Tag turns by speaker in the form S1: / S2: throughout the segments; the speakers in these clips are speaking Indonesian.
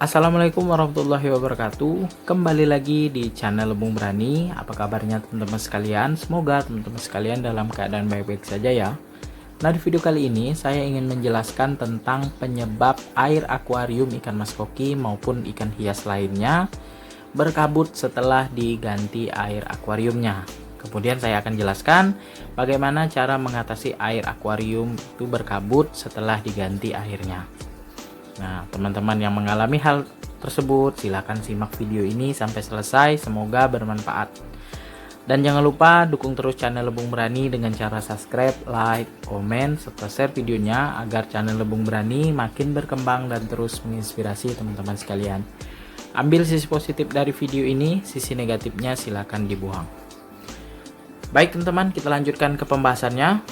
S1: Assalamualaikum warahmatullahi wabarakatuh. Kembali lagi di channel Lebung Berani. Apa kabarnya teman-teman sekalian? Semoga teman-teman sekalian dalam keadaan baik-baik saja ya. Nah, di video kali ini saya ingin menjelaskan tentang penyebab air akuarium ikan mas koki maupun ikan hias lainnya berkabut setelah diganti air akuariumnya. Kemudian saya akan jelaskan bagaimana cara mengatasi air akuarium itu berkabut setelah diganti airnya. Nah, teman-teman yang mengalami hal tersebut silahkan simak video ini sampai selesai, semoga bermanfaat. Dan jangan lupa dukung terus channel Lebung Berani dengan cara subscribe, like, komen, serta share videonya agar channel Lebung Berani makin berkembang dan terus menginspirasi teman-teman sekalian. Ambil sisi positif dari video ini, sisi negatifnya silahkan dibuang. Baik teman-teman, kita lanjutkan ke pembahasannya.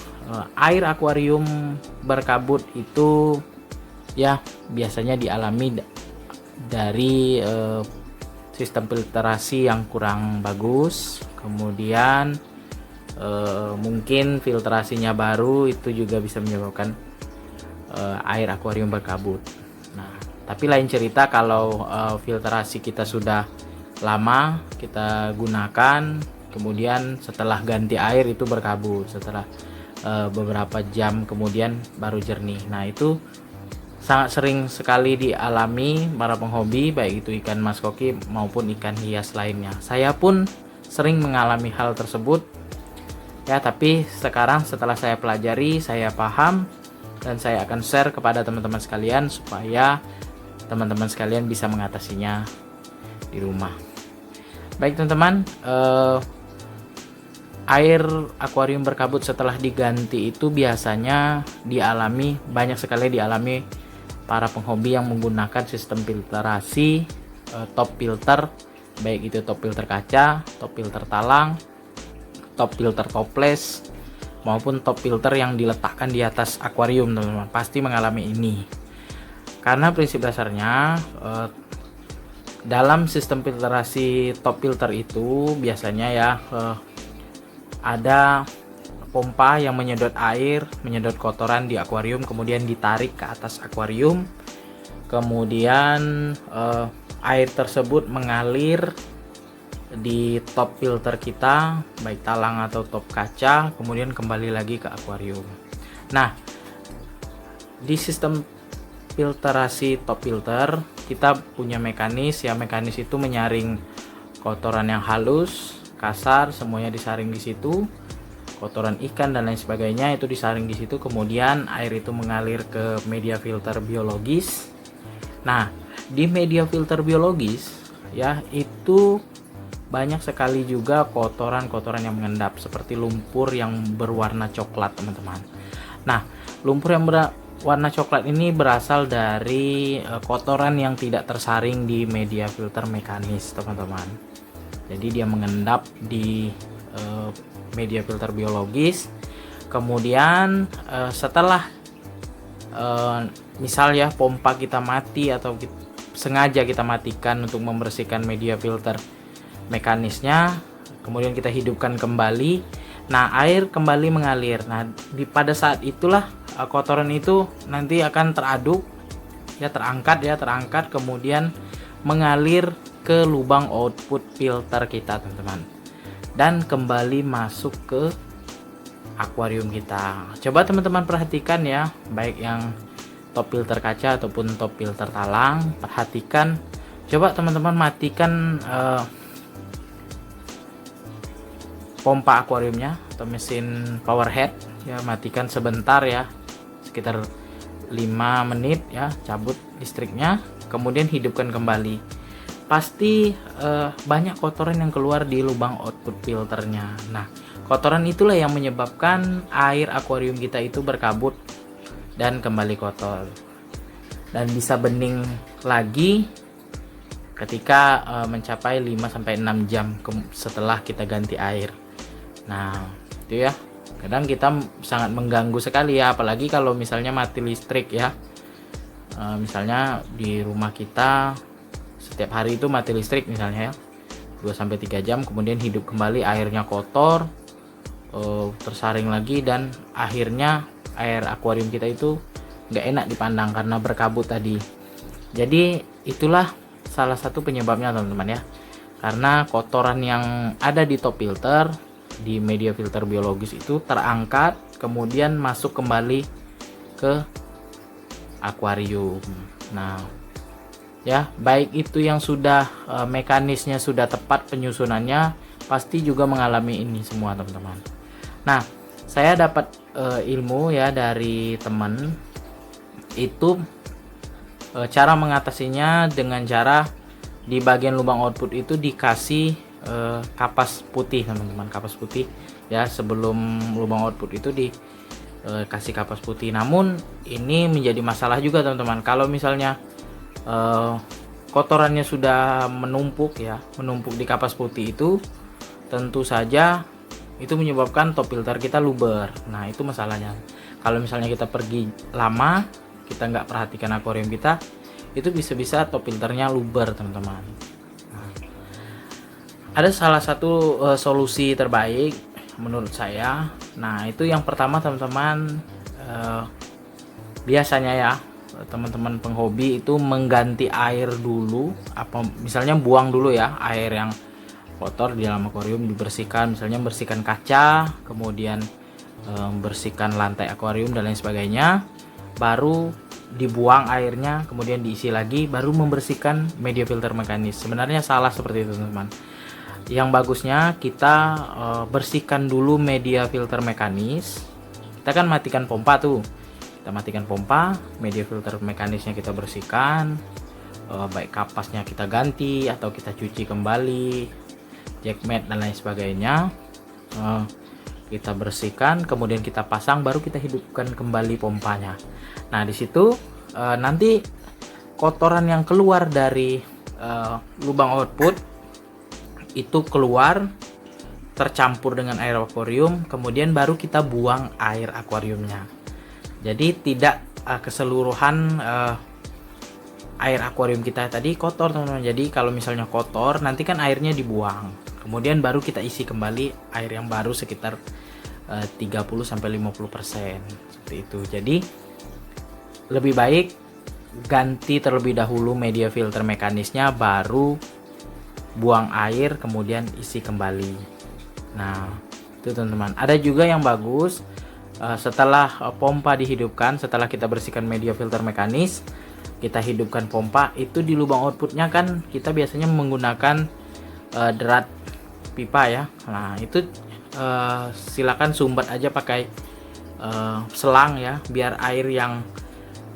S1: Air akuarium berkabut itu ya biasanya dialami dari sistem filtrasi yang kurang bagus, kemudian mungkin filtrasinya baru, itu juga bisa menyebabkan air akuarium berkabut. Nah, tapi lain cerita kalau filtrasi kita sudah lama kita gunakan, kemudian setelah ganti air itu berkabut, setelah beberapa jam kemudian baru jernih. Nah, itu sangat sering sekali dialami para penghobi, baik itu ikan mas koki maupun ikan hias lainnya. Saya pun sering mengalami hal tersebut ya, tapi sekarang setelah saya pelajari, saya paham, dan saya akan share kepada teman-teman sekalian supaya teman-teman sekalian bisa mengatasinya di rumah. Baik teman-teman, air akuarium berkabut setelah diganti itu biasanya banyak sekali dialami para penghobi yang menggunakan sistem filtrasi top filter, baik itu top filter kaca, top filter talang, top filter toples, maupun top filter yang diletakkan di atas akuarium. Teman-teman pasti mengalami ini karena prinsip dasarnya dalam sistem filtrasi top filter itu biasanya ya ada pompa yang menyedot air, menyedot kotoran di akuarium, kemudian ditarik ke atas akuarium, kemudian air tersebut mengalir di top filter kita, baik talang atau top kaca, kemudian kembali lagi ke akuarium. Nah, di sistem filtrasi top filter kita punya mekanis itu menyaring kotoran yang halus, kasar, semuanya disaring di situ. Kotoran ikan dan lain sebagainya itu disaring di situ, kemudian air itu mengalir ke media filter biologis. Nah, di media filter biologis ya itu banyak sekali juga kotoran-kotoran yang mengendap seperti lumpur yang berwarna coklat, teman-teman. Nah, lumpur yang berwarna coklat ini berasal dari kotoran yang tidak tersaring di media filter mekanis, teman-teman. Jadi dia mengendap di media filter biologis, kemudian setelah misal ya pompa kita mati atau sengaja kita matikan untuk membersihkan media filter mekanisnya, kemudian kita hidupkan kembali, nah air kembali mengalir. Nah, pada saat itulah kotoran itu nanti akan teraduk ya, terangkat kemudian mengalir ke lubang output filter kita, teman-teman, dan kembali masuk ke akuarium kita. Coba teman-teman perhatikan ya, baik yang top filter kaca ataupun top filter talang, perhatikan, coba teman-teman matikan pompa akuariumnya atau mesin power head ya, matikan sebentar ya, sekitar 5 menit ya, cabut listriknya, kemudian hidupkan kembali. Pasti banyak kotoran yang keluar di lubang output filternya. Nah, kotoran itulah yang menyebabkan air akuarium kita itu berkabut dan kembali kotor, dan bisa bening lagi ketika mencapai 5-6 jam setelah kita ganti air. Nah, itu ya, kadang kita sangat mengganggu sekali ya, apalagi kalau misalnya mati listrik ya. Misalnya di rumah kita setiap hari itu mati listrik misalnya ya, 2-3 jam, kemudian hidup kembali, airnya kotor, tersaring lagi, dan akhirnya air akuarium kita itu nggak enak dipandang karena berkabut tadi. Jadi itulah salah satu penyebabnya teman-teman ya, karena kotoran yang ada di top filter, di media filter biologis itu terangkat kemudian masuk kembali ke akuarium. Nah ya, baik itu yang sudah mekanisnya sudah tepat penyusunannya, pasti juga mengalami ini semua teman-teman. Nah, saya dapat ilmu ya dari teman itu, cara mengatasinya dengan cara di bagian lubang output itu dikasih kapas putih teman-teman, kapas putih ya. Sebelum lubang output itu dikasih kapas putih. Namun ini menjadi masalah juga teman-teman, kalau misalnya kotorannya sudah menumpuk ya, menumpuk di kapas putih itu, tentu saja itu menyebabkan top filter kita luber. Nah itu masalahnya. Kalau misalnya kita pergi lama, kita nggak perhatikan akuarium kita, itu bisa-bisa top filternya luber teman-teman. Nah, ada salah satu solusi terbaik menurut saya. Nah itu yang pertama teman-teman, biasanya ya teman-teman penghobi itu mengganti air dulu, apa misalnya buang dulu ya air yang kotor di dalam akuarium, dibersihkan, misalnya bersihkan kaca, kemudian bersihkan lantai akuarium dan lain sebagainya, baru dibuang airnya, kemudian diisi lagi, baru membersihkan media filter mekanis. Sebenarnya salah seperti itu teman-teman. Yang bagusnya kita bersihkan dulu media filter mekanis. Kita kan matikan pompa tuh, kita matikan pompa, media filter mekanisnya kita bersihkan, baik kapasnya kita ganti atau kita cuci kembali, jackmat dan lain sebagainya, kita bersihkan, kemudian kita pasang, baru kita hidupkan kembali pompanya. Nah di situ nanti kotoran yang keluar dari lubang output itu keluar tercampur dengan air akuarium, kemudian baru kita buang air akuariumnya. Jadi tidak keseluruhan air akuarium kita tadi kotor teman-teman. Jadi kalau misalnya kotor, nanti kan airnya dibuang, kemudian baru kita isi kembali air yang baru sekitar 30-50% seperti itu. Jadi lebih baik ganti terlebih dahulu media filter mekanisnya, baru buang air kemudian isi kembali. Nah itu teman-teman. Ada juga yang bagus, setelah pompa dihidupkan, setelah kita bersihkan media filter mekanis, kita hidupkan pompa, itu di lubang outputnya kan kita biasanya menggunakan derat pipa ya. Nah itu silakan sumbat aja pakai selang ya, biar air yang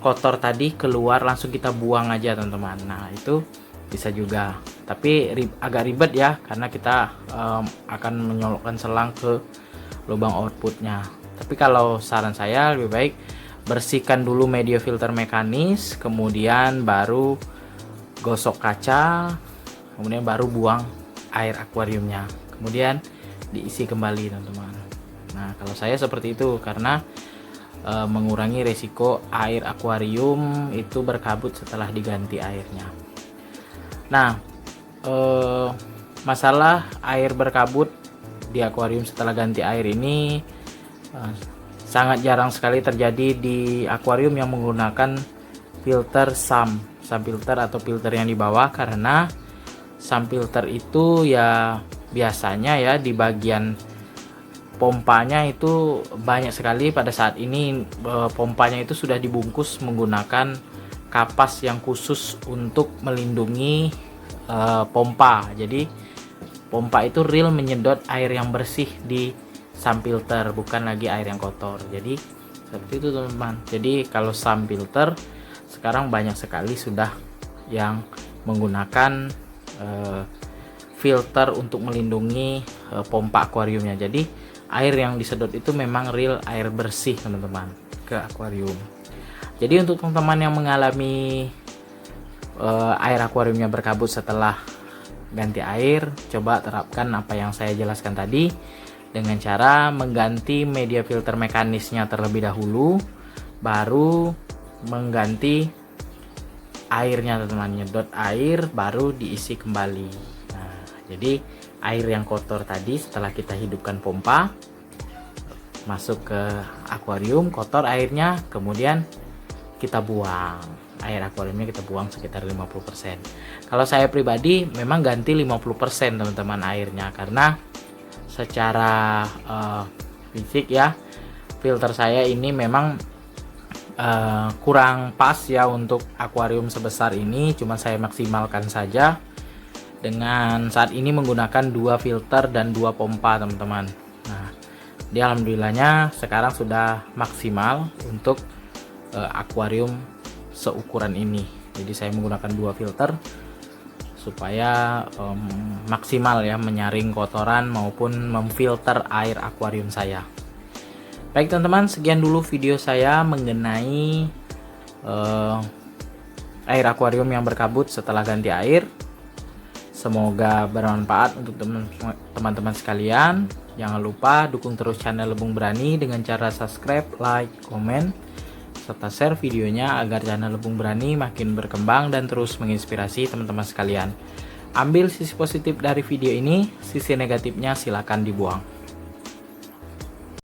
S1: kotor tadi keluar, langsung kita buang aja teman-teman. Nah itu bisa juga, tapi agak ribet ya, karena kita akan menyolokkan selang ke lubang outputnya. Tapi kalau saran saya lebih baik bersihkan dulu media filter mekanis, kemudian baru gosok kaca, kemudian baru buang air akuariumnya, kemudian diisi kembali teman-teman. Nah kalau saya seperti itu, karena mengurangi resiko air akuarium itu berkabut setelah diganti airnya. Nah masalah air berkabut di akuarium setelah ganti air ini sangat jarang sekali terjadi di akuarium yang menggunakan filter SAM filter atau filter yang di bawah, karena SAM filter itu ya biasanya ya di bagian pompanya itu banyak sekali. Pada saat ini pompanya itu sudah dibungkus menggunakan kapas yang khusus untuk melindungi pompa. Jadi pompa itu real menyedot air yang bersih di SAM filter, bukan lagi air yang kotor. Jadi seperti itu teman-teman. Jadi kalau SAM filter sekarang banyak sekali sudah yang menggunakan filter untuk melindungi pompa akuariumnya. Jadi air yang disedot itu memang real air bersih teman-teman ke akuarium. Jadi untuk teman-teman yang mengalami air akuariumnya berkabut setelah ganti air, coba terapkan apa yang saya jelaskan tadi, dengan cara mengganti media filter mekanisnya terlebih dahulu, baru mengganti airnya teman-teman, nyedot air baru diisi kembali. Nah jadi air yang kotor tadi setelah kita hidupkan pompa masuk ke akuarium, kotor airnya, kemudian kita buang. Air akuariumnya kita buang sekitar 50%. Kalau saya pribadi memang ganti 50% teman-teman airnya, karena secara fisik ya, filter saya ini memang kurang pas ya untuk akuarium sebesar ini. Cuma saya maksimalkan saja dengan saat ini menggunakan 2 filter dan 2 pompa teman-teman. Nah, dia alhamdulillahnya sekarang sudah maksimal untuk akuarium seukuran ini. Jadi saya menggunakan 2 filter supaya maksimal ya menyaring kotoran maupun memfilter air akuarium saya. Baik teman-teman, sekian dulu video saya mengenai air akuarium yang berkabut setelah ganti air. Semoga bermanfaat untuk teman-teman sekalian. Jangan lupa dukung terus channel Lebung Berani dengan cara subscribe, like, komen, serta share videonya agar channel Lebung Berani makin berkembang dan terus menginspirasi teman-teman sekalian. Ambil sisi positif dari video ini, sisi negatifnya silakan dibuang.